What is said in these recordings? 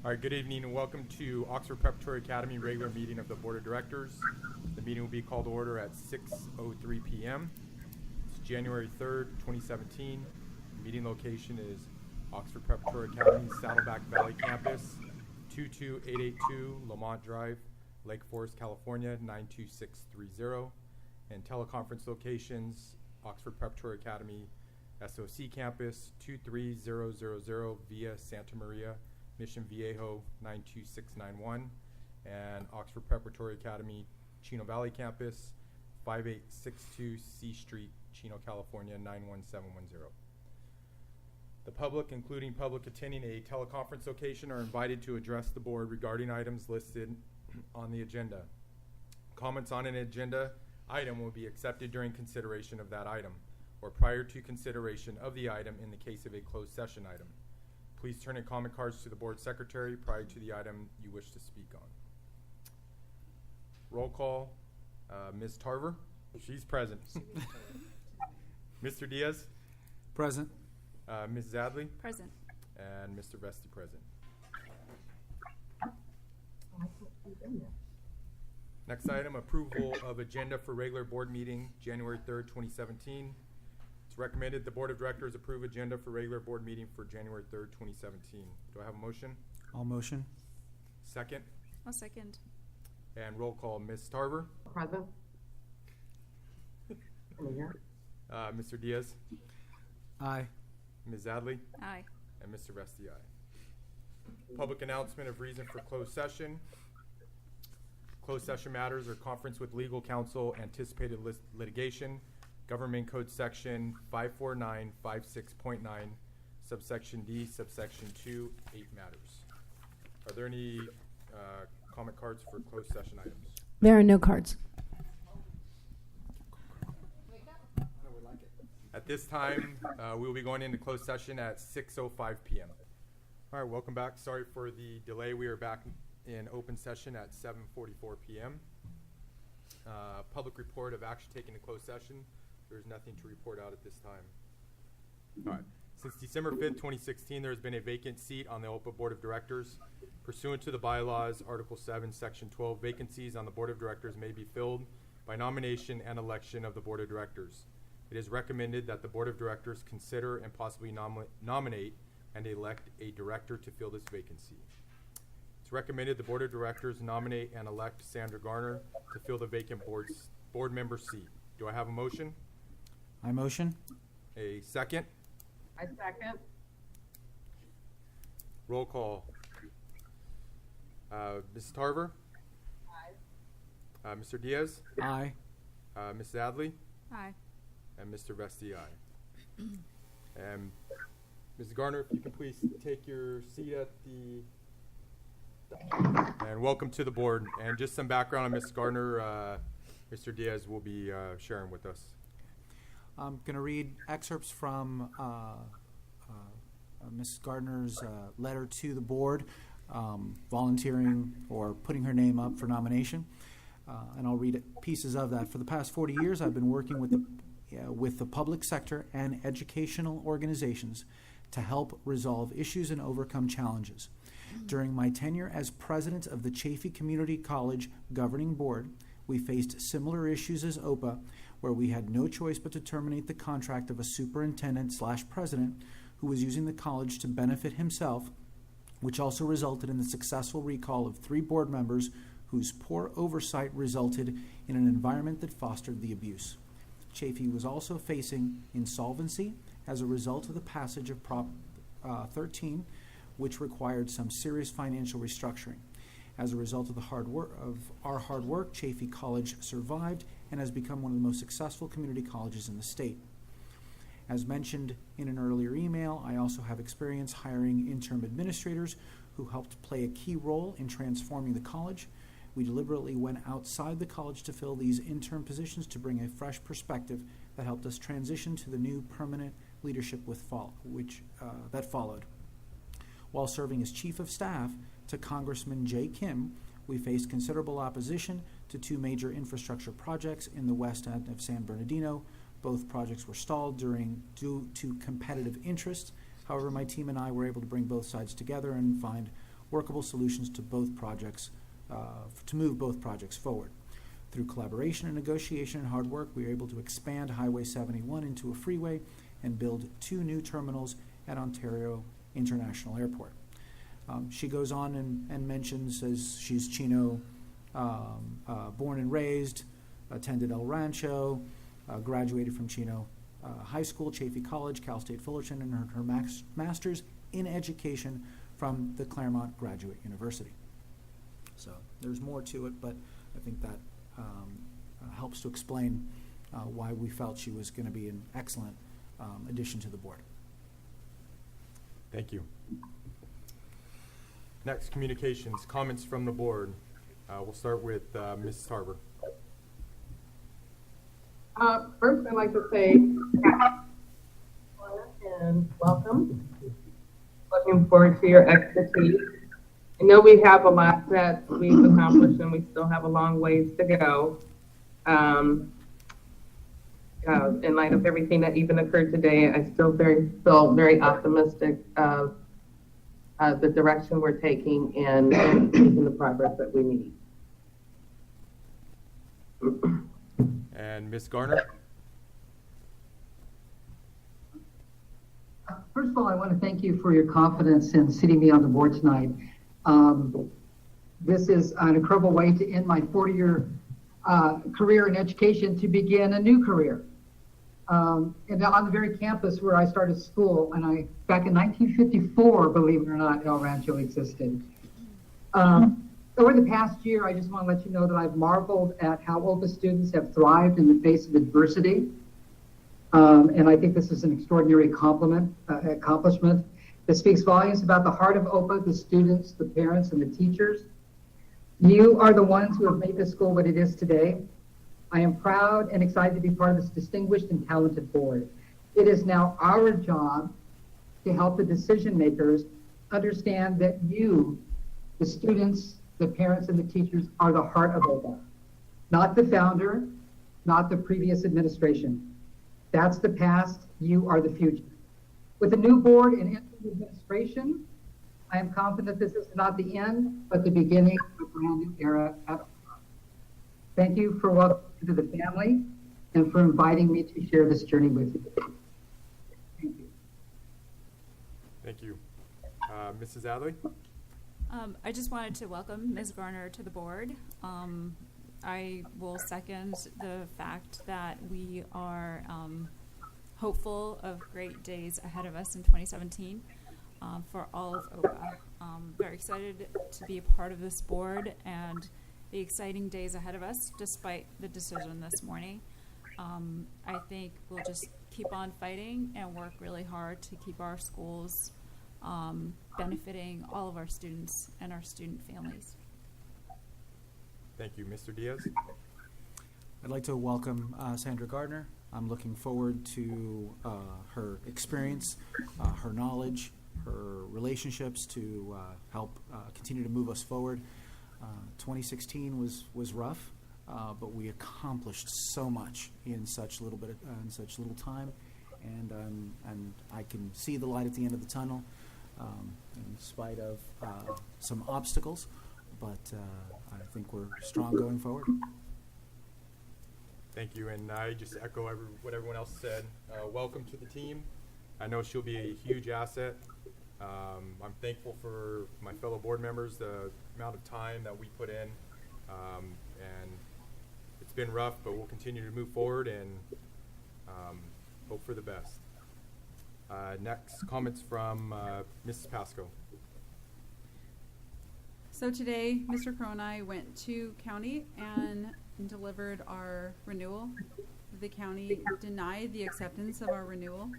All right, good evening and welcome to Oxford Preparatory Academy regular meeting of the Board of Directors. The meeting will be called to order at 6:03 p.m. It's January 3rd, 2017. The meeting location is Oxford Preparatory Academy, Saddleback Valley Campus, 22882 Lamont Drive, Lake Forest, California, 92630. And teleconference locations, Oxford Preparatory Academy, SOC Campus, 23000 via Santa Maria, Mission Viejo 92691, and Oxford Preparatory Academy, Chino Valley Campus, 5862 C Street, Chino, California 91710. The public, including public attending a teleconference location, are invited to address the board regarding items listed on the agenda. Comments on an agenda item will be accepted during consideration of that item or prior to consideration of the item in the case of a closed session item. Please turn in comment cards to the board secretary prior to the item you wish to speak on. Roll call, Ms. Tarver, she's present. Mr. Diaz? Present. Ms. Zadley? Present. And Mr. Vesti present. Next item, approval of agenda for regular board meeting, January 3rd, 2017. It's recommended the Board of Directors approve agenda for regular board meeting for January 3rd, 2017. Do I have a motion? All motion. Second? I'll second. And roll call, Ms. Tarver? Present. Mr. Diaz? Aye. Ms. Zadley? Aye. And Mr. Vesti, aye. Public announcement of reason for closed session. Closed session matters are conference with legal counsel, anticipated litigation, Government Code Section 54956.9, subsection D, subsection 2, 8 matters. Are there any comment cards for closed session items? There are no cards. At this time, we will be going into closed session at 6:05 p.m. All right, welcome back. Sorry for the delay. We are back in open session at 7:44 p.m. Public report of action taken in closed session. There's nothing to report out at this time. All right. Since December 5th, 2016, there has been a vacant seat on the OPA Board of Directors. Pursuant to the bylaws, Article 7, Section 12, vacancies on the Board of Directors may be filled by nomination and election of the Board of Directors. It is recommended that the Board of Directors consider and possibly nominate and elect a director to fill this vacancy. It's recommended the Board of Directors nominate and elect Sandra Garner to fill the vacant board member seat. Do I have a motion? I motion. A second? I second. Roll call. Ms. Tarver? Aye. Mr. Diaz? Aye. Ms. Zadley? Aye. And Mr. Vesti, aye. And Ms. Garner, if you can please take your seat at the... And welcome to the board. And just some background on Ms. Garner, Mr. Diaz will be sharing with us. I'm going to read excerpts from Ms. Gardner's letter to the board, volunteering or putting her name up for nomination. And I'll read pieces of that. For the past 40 years, I've been working with the public sector and educational organizations to help resolve issues and overcome challenges. During my tenure as president of the Chaffee Community College Governing Board, we faced similar issues as OPA, where we had no choice but to terminate the contract of a superintendent/president who was using the college to benefit himself, which also resulted in the successful recall of 3 board members whose poor oversight resulted in an environment that fostered the abuse. Chaffee was also facing insolvency as a result of the passage of Prop 13, which required some serious financial restructuring. As a result of our hard work, Chaffee College survived and has become one of the most successful community colleges in the state. As mentioned in an earlier email, I also have experience hiring interim administrators who helped play a key role in transforming the college. We deliberately went outside the college to fill these interim positions to bring a fresh perspective that helped us transition to the new permanent leadership that followed. While serving as chief of staff to Congressman Jay Kim, we faced considerable opposition to 2 major infrastructure projects in the west end of San Bernardino. Both projects were stalled due to competitive interests. However, my team and I were able to bring both sides together and find workable solutions to both projects, to move both projects forward. Through collaboration and negotiation and hard work, we were able to expand Highway 71 into a freeway and build 2 new terminals at Ontario International Airport. She goes on and mentions, as she's Chino born and raised, attended El Rancho, graduated from Chino High School, Chaffey College, Cal State Fullerton, and earned her master's in education from the Claremont Graduate University. So there's more to it, but I think that helps to explain why we felt she was going to be an excellent addition to the board. Thank you. Next, communications, comments from the board. We'll start with Mrs. Harbour. First, I'd like to say and welcome. Looking forward to your expertise. I know we have a lot that we've accomplished, and we still have a long ways to go. In light of everything that even occurred today, I still feel very optimistic of the direction we're taking and making the progress that we need. And Ms. Garner? First of all, I want to thank you for your confidence in sitting me on the board tonight. This is an incredible way to end my 40-year career in education to begin a new career. And on the very campus where I started school, and back in 1954, believe it or not, El Rancho existed. Over the past year, I just want to let you know that I've marveled at how OPA students have thrived in the face of adversity. And I think this is an extraordinary accomplishment that speaks volumes about the heart of OPA, the students, the parents, and the teachers. You are the ones who have made this school what it is today. I am proud and excited to be part of this distinguished and talented board. It is now our job to help the decision makers understand that you, the students, the parents, and the teachers are the heart of OPA. Not the founder, not the previous administration. That's the past, you are the future. With the new board and administration, I am confident this is not the end, but the beginning of a brand new era at OPA. Thank you for welcoming me to the family and for inviting me to share this journey with you. Thank you. Thank you. Mrs. Adley? I just wanted to welcome Ms. Garner to the board. I will second the fact that we are hopeful of great days ahead of us in 2017 for all of OPA. Very excited to be a part of this board and the exciting days ahead of us, despite the decision this morning. I think we'll just keep on fighting and work really hard to keep our schools benefiting all of our students and our student families. Thank you. Mr. Diaz? I'd like to welcome Sandra Gardner. I'm looking forward to her experience, her knowledge, her relationships to help continue to move us forward. 2016 was rough, but we accomplished so much in such little time, and I can see the light at the end of the tunnel, in spite of some obstacles. But I think we're strong going forward. Thank you, and I just echo what everyone else said. Welcome to the team. I know she'll be a huge asset. I'm thankful for my fellow board members, the amount of time that we put in, and it's been rough, but we'll continue to move forward and hope for the best. Next, comments from Mrs. Pasco. So today, Mr. Crow and I went to county and delivered our renewal. The county denied the acceptance of our renewal.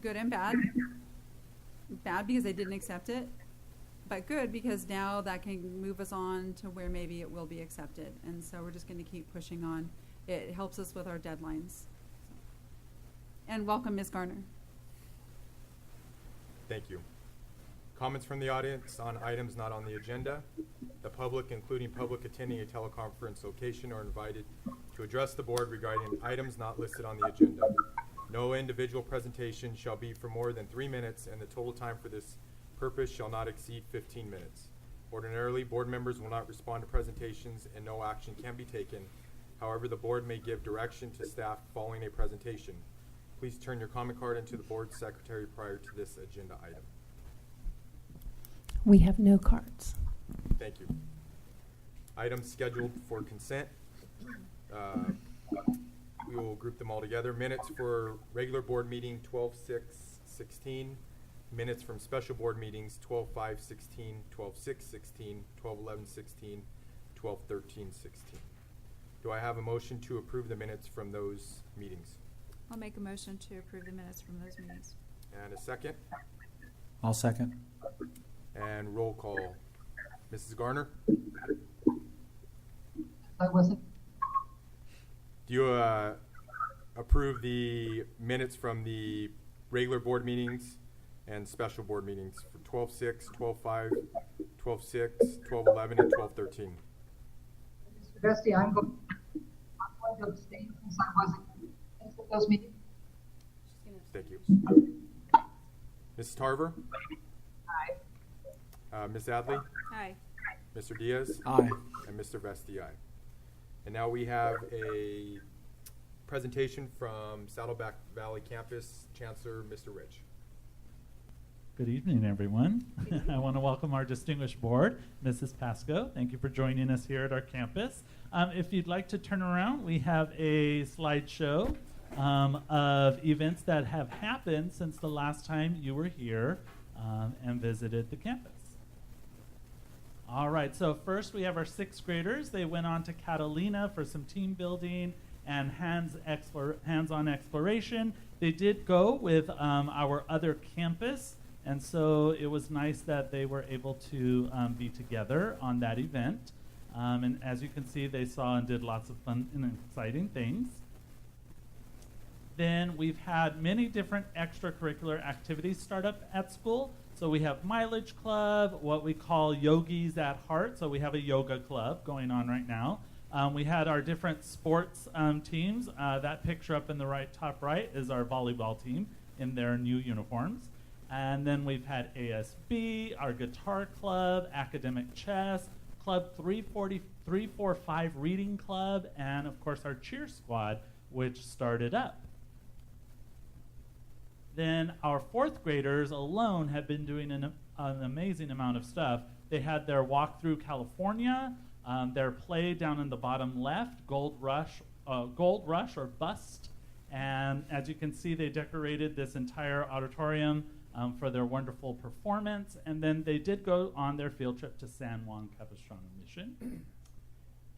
Good and bad. Bad because they didn't accept it, but good because now that can move us on to where maybe it will be accepted. And so we're just going to keep pushing on. It helps us with our deadlines. And welcome, Ms. Garner. Thank you. Comments from the audience on items not on the agenda. The public, including public attending a teleconference location, are invited to address the board regarding items not listed on the agenda. No individual presentation shall be for more than 3 minutes, and the total time for this purpose shall not exceed 15 minutes. Ordinarily, board members will not respond to presentations and no action can be taken. However, the board may give direction to staff following a presentation. Please turn your comment card into the board secretary prior to this agenda item. We have no cards. Thank you. Items scheduled for consent. We will group them all together. Minutes for regular board meeting 12/6/16. Minutes from special board meetings 12/5/16, 12/6/16, 12/11/16, 12/13/16. Do I have a motion to approve the minutes from those meetings? I'll make a motion to approve the minutes from those meetings. And a second? I'll second. And roll call. Mrs. Garner, I wasn't, do you approve the minutes from the regular board meetings and special board meetings for 12/6, 12/5, 12/6, 12/11, and 12/13? Mr. Vesti, I'm going to abstain since I wasn't in those meetings. Thank you. Mrs. Tarver? Aye. Ms. Adley? Aye. Mr. Diaz? Aye. And Mr. Vesti, aye. And now we have a presentation from Saddleback Valley Campus Chancellor, Mr. Rich. Good evening, everyone. I want to welcome our distinguished board, Mrs. Pasco. Thank you for joining us here at our campus. If you'd like to turn around, we have a slideshow of events that have happened since the last time you were here and visited the campus. All right, so first we have our sixth graders. They went on to Catalina for some team building and hands-on exploration. They did go with our other campus, and so it was nice that they were able to be together on that event. And as you can see, they saw and did lots of fun and exciting things. Then we've had many different extracurricular activities start up at school. So we have Mileage Club, what we call Yogis at Heart. So we have a yoga club going on right now. We had our different sports teams. That picture up in the top right is our volleyball team in their new uniforms. And then we've had ASB, our guitar club, academic chess, Club 345 reading club, and of course our cheer squad, which started up. Then our fourth graders alone have been doing an amazing amount of stuff. They had their walk through California, their play down in the bottom left, Gold Rush or Bust. And as you can see, they decorated this entire auditorium for their wonderful performance. And then they did go on their field trip to San Juan Capistrano Mission.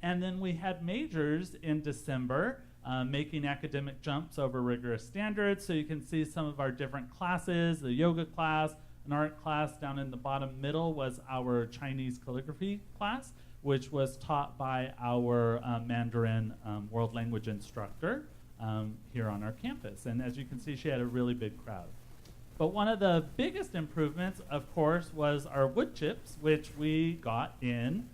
And then we had majors in December, making academic jumps over rigorous standards. So you can see some of our different classes, the yoga class, an art class. Down in the bottom middle was our Chinese calligraphy class, which was taught by our Mandarin world language instructor here on our campus. And as you can see, she had a really big crowd. But one of the biggest improvements, of course, was our wood chips, which we got in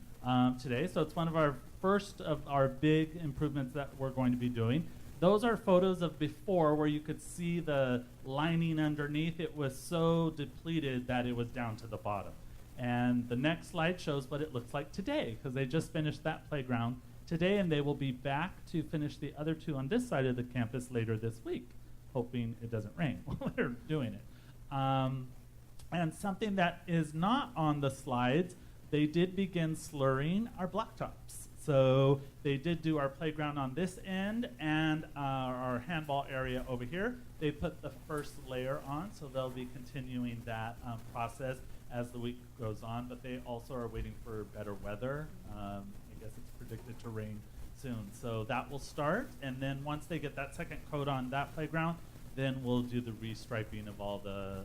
today. So it's one of our first of our big improvements that we're going to be doing. Those are photos of before where you could see the lining underneath. It was so depleted that it was down to the bottom. And the next slide shows what it looks like today, because they just finished that playground today, and they will be back to finish the other two on this side of the campus later this week, hoping it doesn't rain while they're doing it. And something that is not on the slides, they did begin slurring our blacktops. So they did do our playground on this end and our handball area over here. They put the first layer on, so they'll be continuing that process as the week goes on, but they also are waiting for better weather. I guess it's predicted to rain soon. So that will start, and then once they get that second coat on that playground, then we'll do the restriping of all the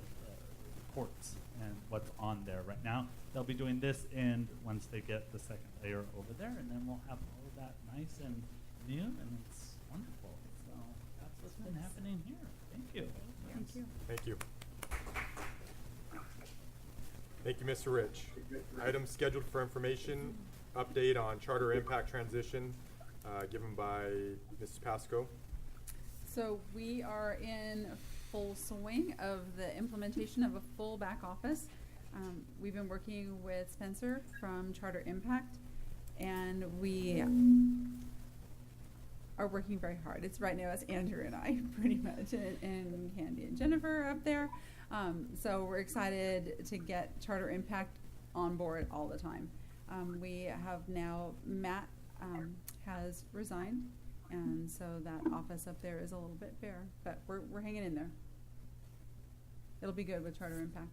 courts and what's on there right now. They'll be doing this end once they get the second layer over there, and then we'll have all of that nice and new, and it's wonderful. So that's what's been happening here. Thank you. Thank you. Thank you. Thank you, Mr. Rich. Items scheduled for information, update on charter impact transition given by Mrs. Pasco. So we are in full swing of the implementation of a full back office. We've been working with Spencer from Charter Impact, and we are working very hard. It's right now it's Andrew and I pretty much, and Candy and Jennifer up there. So we're excited to get Charter Impact on board all the time. We have now, Matt has resigned, and so that office up there is a little bit bare, but we're hanging in there. It'll be good with Charter Impact.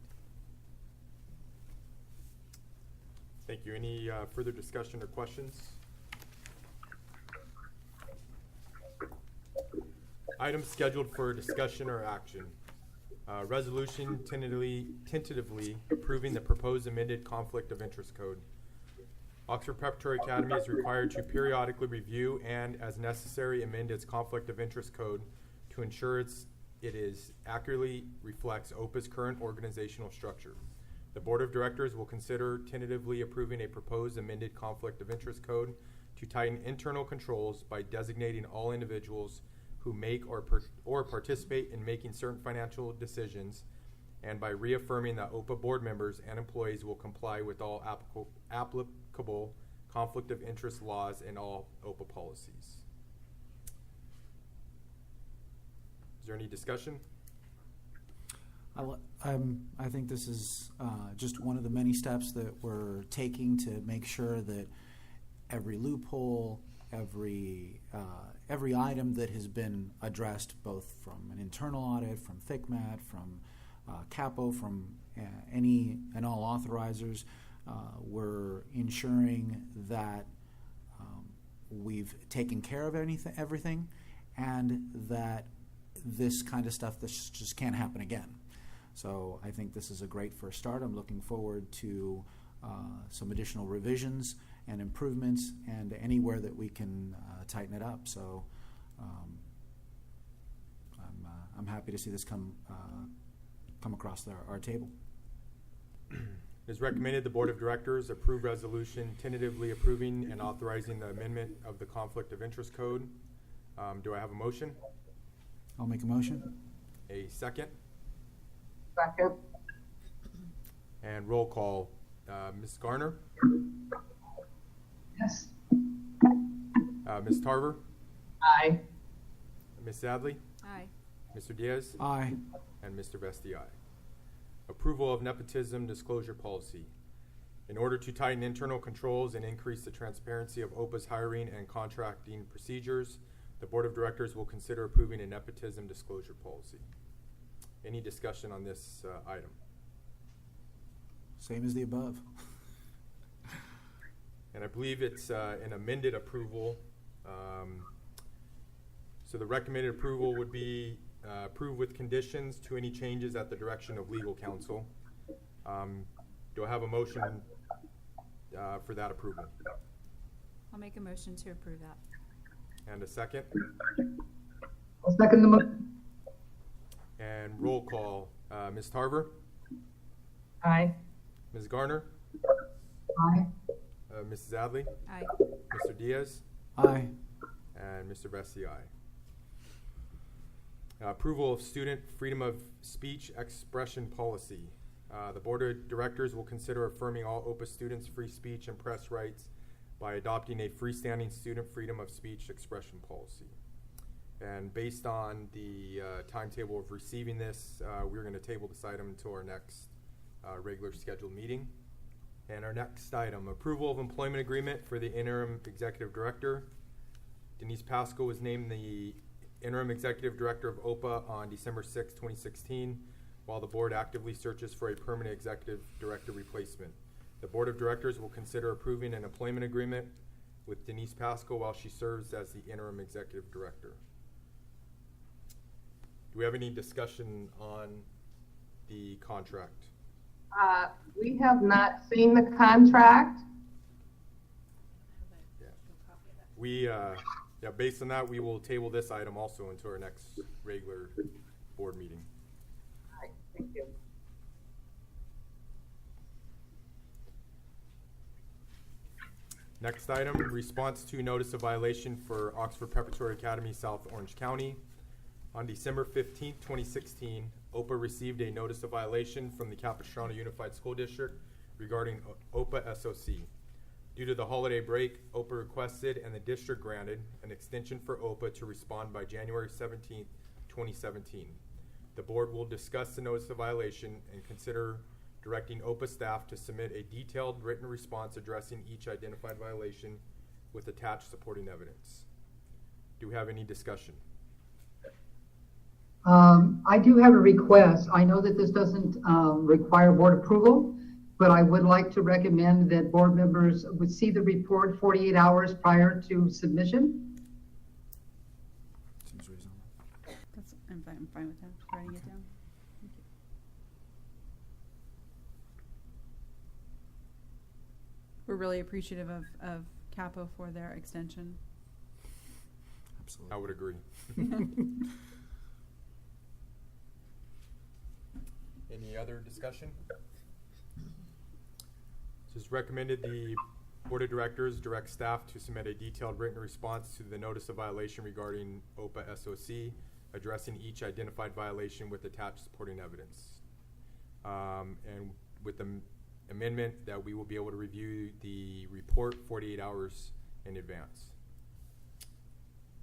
Thank you. Any further discussion or questions? Items scheduled for discussion or action. Resolution tentatively approving the proposed amended Conflict of Interest Code. Oxford Preparatory Academy is required to periodically review and, as necessary, amend its Conflict of Interest Code to ensure it is accurately reflects OPA's current organizational structure. The Board of Directors will consider tentatively approving a proposed amended Conflict of Interest Code to tighten internal controls by designating all individuals who make or participate in making certain financial decisions, and by reaffirming that OPA board members and employees will comply with all applicable conflict of interest laws and all OPA policies. Is there any discussion? I think this is just one of the many steps that we're taking to make sure that every loophole, every item that has been addressed, both from an internal audit, from FICMAT, from CAPO, from any and all authorizers, we're ensuring that we've taken care of everything, and that this kind of stuff just can't happen again. So I think this is a great first start. I'm looking forward to some additional revisions and improvements, and anywhere that we can tighten it up. So I'm happy to see this come across our table. It is recommended the Board of Directors approve resolution tentatively approving and authorizing the amendment of the Conflict of Interest Code. Do I have a motion? I'll make a motion. A second? Second. And roll call. Ms. Garner? Yes. Ms. Tarver? Aye. Ms. Sadley? Aye. Mr. Diaz? Aye. And Mr. Vesti, aye. Approval of nepotism disclosure policy. In order to tighten internal controls and increase the transparency of OPA's hiring and contracting procedures, the Board of Directors will consider approving a nepotism disclosure policy. Any discussion on this item? Same as the above. And I believe it's an amended approval. So the recommended approval would be approved with conditions to any changes at the direction of legal counsel. Do I have a motion for that approval? I'll make a motion to approve that. And a second? I'll second the motion. And roll call. Ms. Tarver? Aye. Ms. Garner? Aye. Mrs. Adley? Aye. Mr. Diaz? Aye. And Mr. Vesti, aye. Approval of student freedom of speech expression policy. The Board of Directors will consider affirming all OPA students' free speech and press rights by adopting a freestanding student freedom of speech expression policy. And based on the timetable of receiving this, we're going to table this item until our next regular scheduled meeting. And our next item, approval of employment agreement for the interim executive director. Denise Pascal was named the interim executive director of OPA on December 6, 2016, while the board actively searches for a permanent executive director replacement. The Board of Directors will consider approving an employment agreement with Denise Pascal while she serves as the interim executive director. Do we have any discussion on the contract? We have not seen the contract. Based on that, we will table this item also until our next regular board meeting. All right, thank you. Next item, response to notice of violation for Oxford Preparatory Academy, South Orange County. On December 15, 2016, OPA received a notice of violation from the Capistrano Unified School District regarding OPA SOC. Due to the holiday break, OPA requested and the district granted an extension for OPA to respond by January 17th, 2017. The board will discuss the notice of violation and consider directing OPA staff to submit a detailed written response addressing each identified violation with attached supporting evidence. Do we have any discussion? I do have a request. I know that this doesn't require board approval, but I would like to recommend that board members would see the report 48 hours prior to submission. Seems reasonable. I'm fine with that, just writing it down. Thank you. We're really appreciative of Capo for their extension. Absolutely. I would agree. Any other discussion? It's recommended the Board of Directors direct staff to submit a detailed written response to the notice of violation regarding OPA SOC, addressing each identified violation with attached supporting evidence. And with the amendment that we will be able to review the report 48 hours in advance.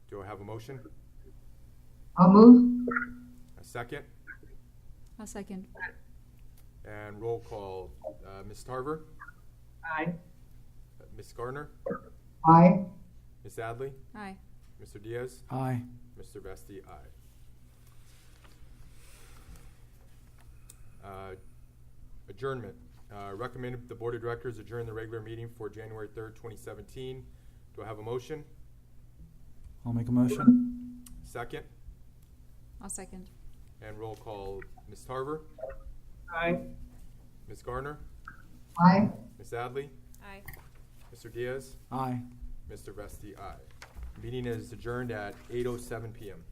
Do I have a motion? I'll move. A second? I'll second. And roll call. Ms. Tarver? Aye. Ms. Garner? Aye. Ms. Adley? Aye. Mr. Diaz? Aye. Mr. Vesti, aye. Adjournment. Recommended the Board of Directors adjourn the regular meeting for January 3rd, 2017. Do I have a motion? I'll make a motion. Second? I'll second. And roll call. Ms. Tarver? Aye. Ms. Garner? Aye. Ms. Adley? Aye. Mr. Diaz? Aye. Mr. Vesti, aye. Meeting is adjourned at 8:07 p.m.